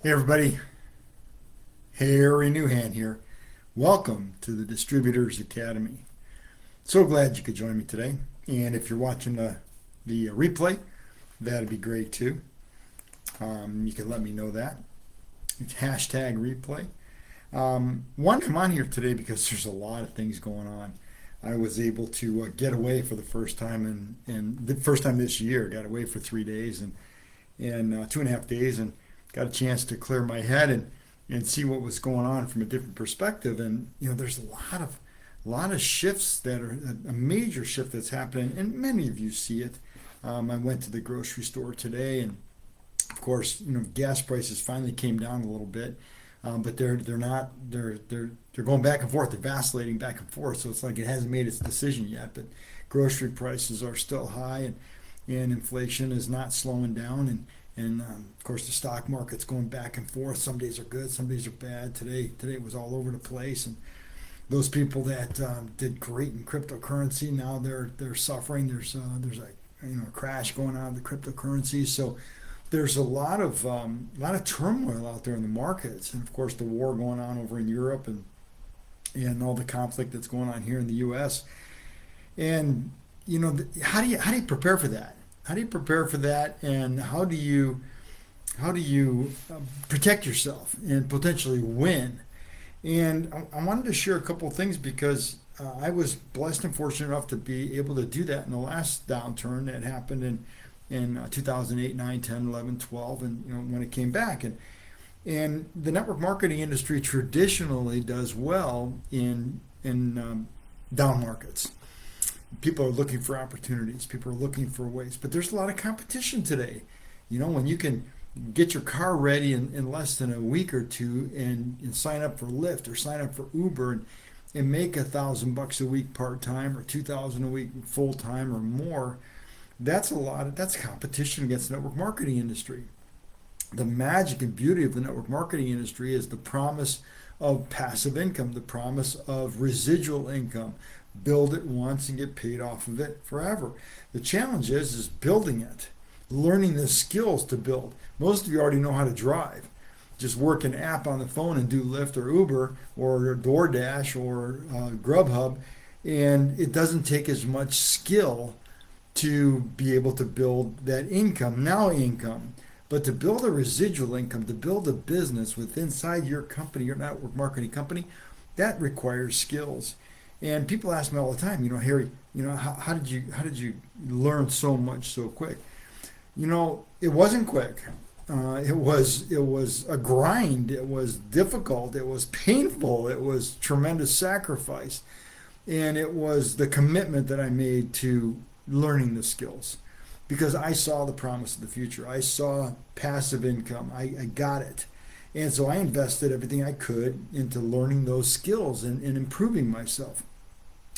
Hey everybody, Harry Newhand here. Welcome to the Distributors Academy. So glad you could join me today. And if you're watching the replay, that'd be great too. You can let me know that. It's hashtag replay. Want to come on here today because there's a lot of things going on. I was able to get away for the first time and the first time this year. Got away for 3 days and 2.5 days and got a chance to clear my head and see what was going on from a different perspective. And there's a lot of shifts that are a major shift that's happening, and many of you see it. I went to the grocery store today, and of course, gas prices finally came down a little bit, but they're not they're going back and forth. They're vacillating back and forth, so it's like it hasn't made its decision yet. But grocery prices are still high, and inflation is not slowing down, and of course the stock market's going back and forth. Some days are good, some days are bad. Today it was all over the place, and those people that did great in cryptocurrency, now they're suffering. There's a crash going on in the cryptocurrency. So there's a lot of turmoil out there in the markets, and of course the war going on over in Europe, and all the conflict that's going on here in the U.S. And how do you prepare for that? How do you prepare for that, and how do you protect yourself and potentially win? And I wanted to share a couple of things because I was blessed and fortunate enough to be able to do that in the last downturn that happened in 2008, 9, 10, 11, 12, and when it came back. And the network marketing industry traditionally does well in down markets. People are looking for opportunities. People are looking for ways, but there's a lot of competition today. When you can get your car ready in less than a week or two and sign up for Lyft or sign up for Uber and make $1,000 a week part time or 2,000 a week full time or more, that's competition against the network marketing industry. The magic and beauty of the network marketing industry is the promise of passive income, the promise of residual income. Build it once and get paid off of it forever. The challenge is building it, learning the skills to build. Most of you already know how to drive. Just work an app on the phone and do Lyft or Uber or DoorDash or Grubhub, and it doesn't take as much skill to be able to build that income. But to build a residual income, to build a business with inside your company, your network marketing company, that requires skills. And people ask me all the time, Harry, how did you learn so much so quick? It wasn't quick. It was a grind. It was difficult. It was painful. It was tremendous sacrifice, and it was the commitment that I made to learning the skills, because I saw the promise of the future. I saw passive income. I got it, and so I invested everything I could into learning those skills and improving myself.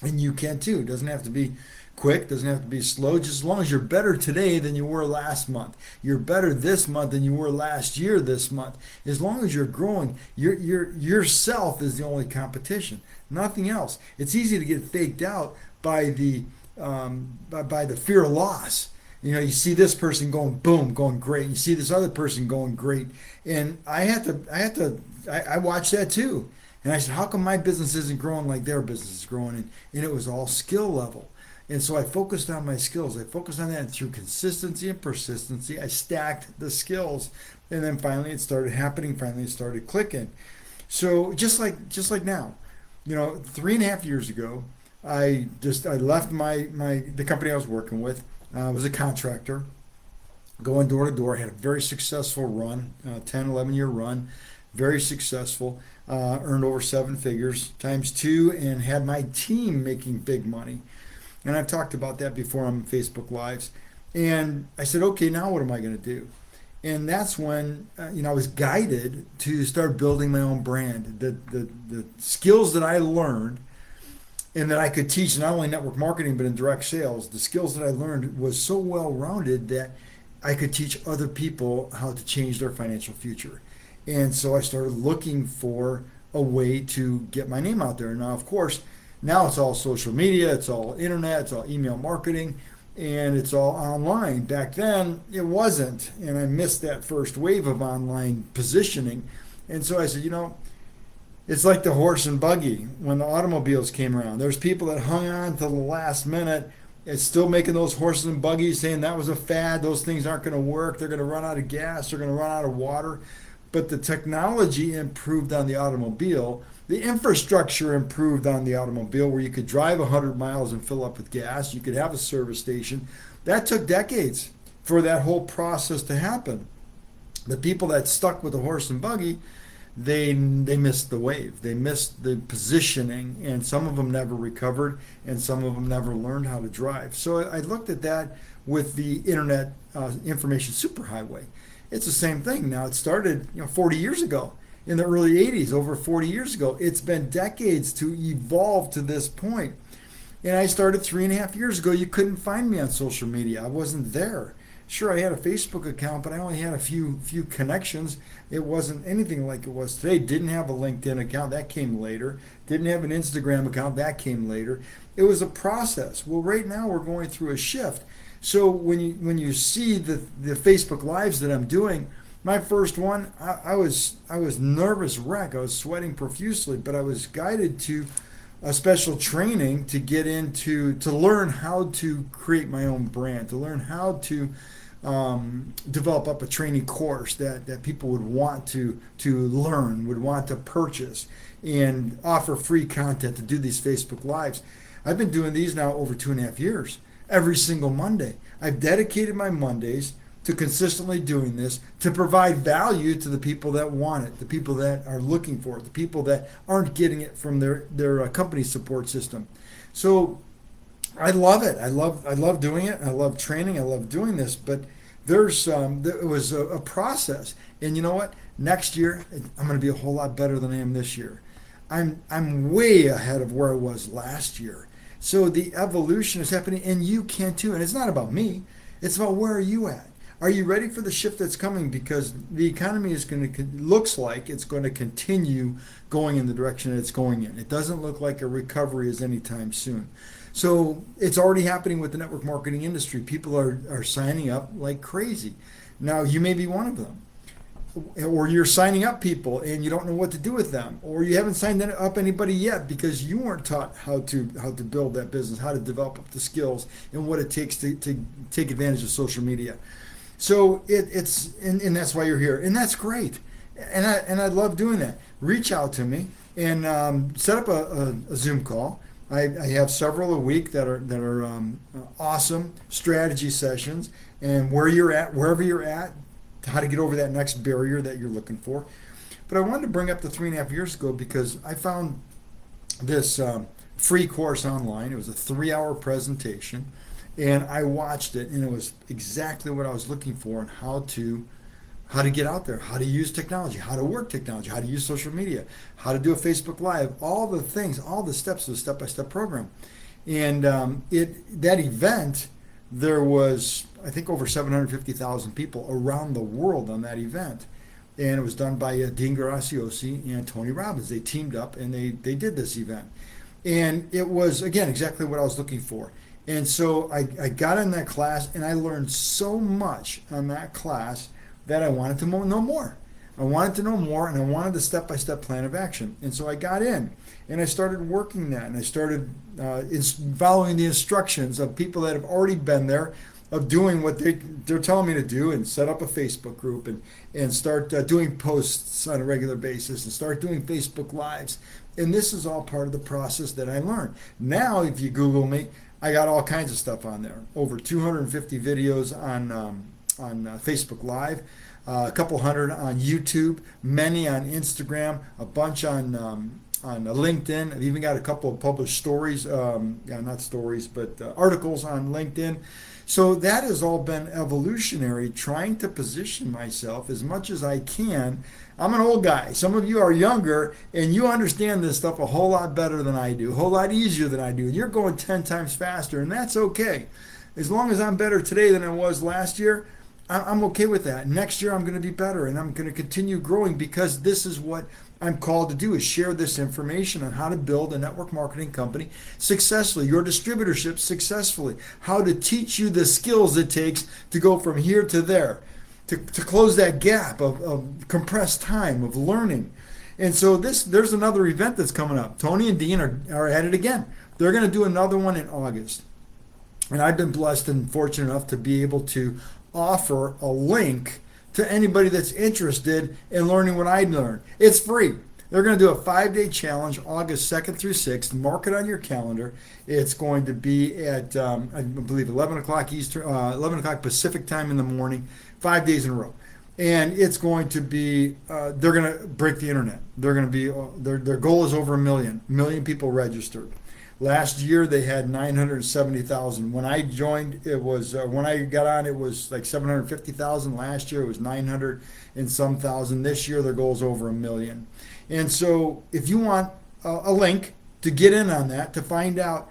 And you can too. It doesn't have to be quick, doesn't have to be slow, just as long as you're better today than you were last month. You're better this month than you were last year this month. As long as you're growing, yourself is the only competition, nothing else. It's easy to get faked out by the fear of loss. You see this person going boom, going great. You see this other person going great. And I watched that too. And I said, how come my business isn't growing like their business is growing? And it was all skill level. And so I focused on my skills. I focused on that, and through consistency and persistency, I stacked the skills. And then finally it started happening. Finally it started clicking. So just like now, 3.5 years ago, I left the company I was working with. I was a contractor, going door to door. I had a very successful run, 10, 11-year run, very successful. Earned over seven figures times two, and had my team making big money. And I've talked about that before on Facebook Lives. And I said, okay, now what am I going to do? And that's when I was guided to start building my own brand. The skills that I learned and that I could teach, not only network marketing but in direct sales, the skills that I learned was so well rounded that I could teach other people how to change their financial future. And so I started looking for a way to get my name out there. Now, of course, now it's all social media, it's all internet, it's all email marketing. and it's all online. Back then, it wasn't, and I missed that first wave of online positioning. And so I said, it's like the horse and buggy when the automobiles came around. There's people that hung on to the last minute. It's still making those horses and buggies, saying that was a fad. Those things aren't going to work. They're going to run out of gas. They're going to run out of water. But the technology improved on the automobile. The infrastructure improved on the automobile, where you could drive 100 miles and fill up with gas. You could have a service station. That took decades for that whole process to happen. The people that stuck with the horse and buggy, they missed the wave. They missed the positioning, and some of them never recovered, and some of them never learned how to drive. So I looked at that with the internet information superhighway. It's the same thing. Now it started 40 years ago, in the early 80s, over 40 years ago. It's been decades to evolve to this point. And I started 3.5 years ago. You couldn't find me on social media. I wasn't there. Sure, I had a Facebook account, but I only had a few connections. It wasn't anything like it was today. Didn't have a LinkedIn account. That came later. Didn't have an Instagram account. That came later. It was a process. Well, right now we're going through a shift. So when you see the Facebook Lives that I'm doing, my first one, I was nervous wreck. I was sweating profusely, but I was guided to a special training to get into, to learn how to create my own brand, to learn how to develop up a training course that people would want to learn, would want to purchase, and offer free content to do these Facebook Lives. I've been doing these now over 2.5 years, every single Monday. I've dedicated my Mondays to consistently doing this, to provide value to the people that want it, the people that are looking for it, the people that aren't getting it from their company support system. So I love it. I love doing it. I love training. I love doing this. But there was a process, and you know what? Next year I'm going to be a whole lot better than I am this year. I'm way ahead of where I was last year. So the evolution is happening, and you can too. And it's not about me. It's about where are you at. Are you ready for the shift that's coming? Because the economy looks like it's going to continue going in the direction it's going in. It doesn't look like a recovery is anytime soon. So it's already happening with the network marketing industry. People are signing up like crazy. Now, you may be one of them. Or you're signing up people and you don't know what to do with them. Or you haven't signed up anybody yet because you weren't taught how to build that business, how to develop the skills, and what it takes to take advantage of social media. So it's and that's why you're here, and that's great, and I love doing that. Reach out to me and set up a Zoom call. I have several a week that are awesome strategy sessions, and wherever you're at, how to get over that next barrier that you're looking for. But I wanted to bring up the 3.5 years ago because I found this free course online. It was a 3-hour presentation. And I watched it, and it was exactly what I was looking for, and how to get out there, how to use technology, how to work technology, how to use social media, how to do a Facebook Live, all the things, all the steps of the step-by-step program. And that event, there was, I think, over 750,000 people around the world on that event. And it was done by Dean Graziosi and Tony Robbins. They teamed up, and they did this event. And it was, again, exactly what I was looking for. And so I got in that class, and I learned so much on that class that I wanted to know more. I wanted to know more, and I wanted a step-by-step plan of action. And so I got in, and I started working that, and I started following the instructions of people that have already been there, of doing what they're telling me to do, and set up a Facebook group, and start doing posts on a regular basis, and start doing Facebook Lives. And this is all part of the process that I learned. Now, if you Google me, I got all kinds of stuff on there. Over 250 videos on Facebook Live, a couple hundred on YouTube, many on Instagram, a bunch on LinkedIn. I've even got a couple of published stories, not stories, but articles on LinkedIn. So that has all been evolutionary, trying to position myself as much as I can. I'm an old guy. Some of you are younger, and you understand this stuff a whole lot better than I do, a whole lot easier than I do. And you're going 10 times faster, and that's okay. As long as I'm better today than I was last year, I'm okay with that. Next year I'm going to be better, and I'm going to continue growing, because this is what I'm called to do, is share this information on how to build a network marketing company successfully, your distributorship successfully, how to teach you the skills it takes to go from here to there, to close that gap of compressed time of learning. And so there's another event that's coming up. Tony and Dean are at it again. They're going to do another one in August. And I've been blessed and fortunate enough to be able to offer a link to anybody that's interested in learning what I learned. It's free. They're going to do a 5-day challenge, August 2nd through 6th. Mark it on your calendar. It's going to be at, I believe, 11 o'clock Eastern, 11 o'clock Pacific time in the morning, 5 days in a row. And it's going to be, they're going to break the internet. They're going to be, their goal is over a million people registered. Last year they had 970,000. When I joined, it was when I got on, it was like 750,000. Last year it was 900 and some thousand. This year their goal is over a million. And so if you want a link to get in on that, to find out,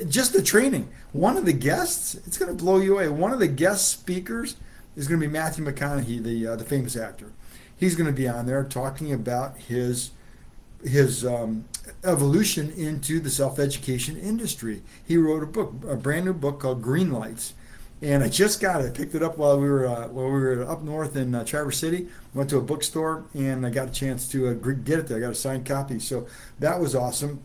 just the training, one of the guests, it's going to blow you away. One of the guest speakers is going to be Matthew McConaughey, the famous actor. He's going to be on there talking about his evolution into the self-education industry. He wrote a brand new book called Green Lights, and I just got it. I picked it up while we were up north in Traverse City. Went to a bookstore and I got a chance to get it there. I got a signed copy, so that was awesome.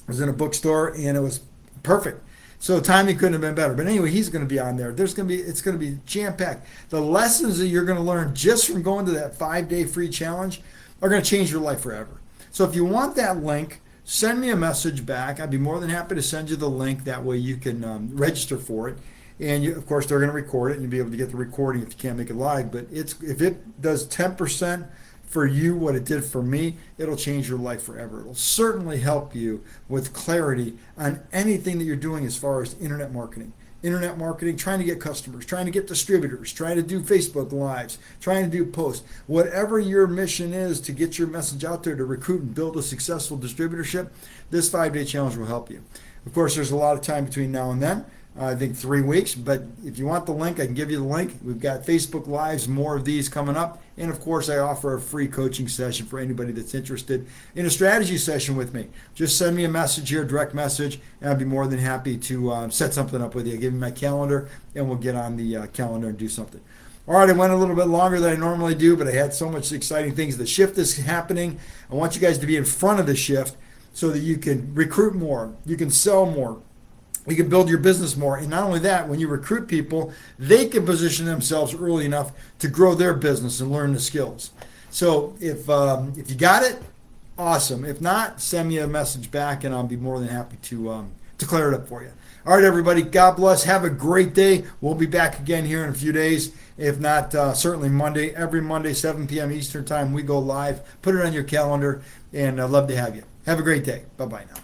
I was in a bookstore and it was perfect. So timing couldn't have been better. But anyway, he's going to be on there. It's going to be jam-packed. The lessons that you're going to learn just from going to that 5-day free challenge are going to change your life forever. So if you want that link, send me a message back. I'd be more than happy to send you the link. That way you can register for it. And of course, they're going to record it, and you'll be able to get the recording if you can't make it live. But if it does 10% for you what it did for me, it'll change your life forever. It'll certainly help you with clarity on anything that you're doing as far as internet marketing. Internet marketing, trying to get customers, trying to get distributors, trying to do Facebook Lives, trying to do posts. Whatever your mission is to get your message out there, to recruit and build a successful distributorship, this 5-day challenge will help you. Of course, there's a lot of time between now and then. I think 3 weeks, but if you want the link, I can give you the link. We've got Facebook Lives, more of these coming up. And of course, I offer a free coaching session for anybody that's interested in a strategy session with me. Just send me a message here, direct message, and I'd be more than happy to set something up with you. Give me my calendar, and we'll get on the calendar and do something. All right, I went a little bit longer than I normally do, but I had so much exciting things. The shift is happening. I want you guys to be in front of the shift so that you can recruit more, you can sell more, you can build your business more. And not only that, when you recruit people, they can position themselves early enough to grow their business and learn the skills. So if you got it, awesome. If not, send me a message back and I'll be more than happy to clear it up for you. All right, everybody, God bless. Have a great day. We'll be back again here in a few days. If not, certainly Monday. Every Monday, 7 p.m. Eastern time, we go live. Put it on your calendar, and I'd love to have you. Have a great day. Bye-bye now.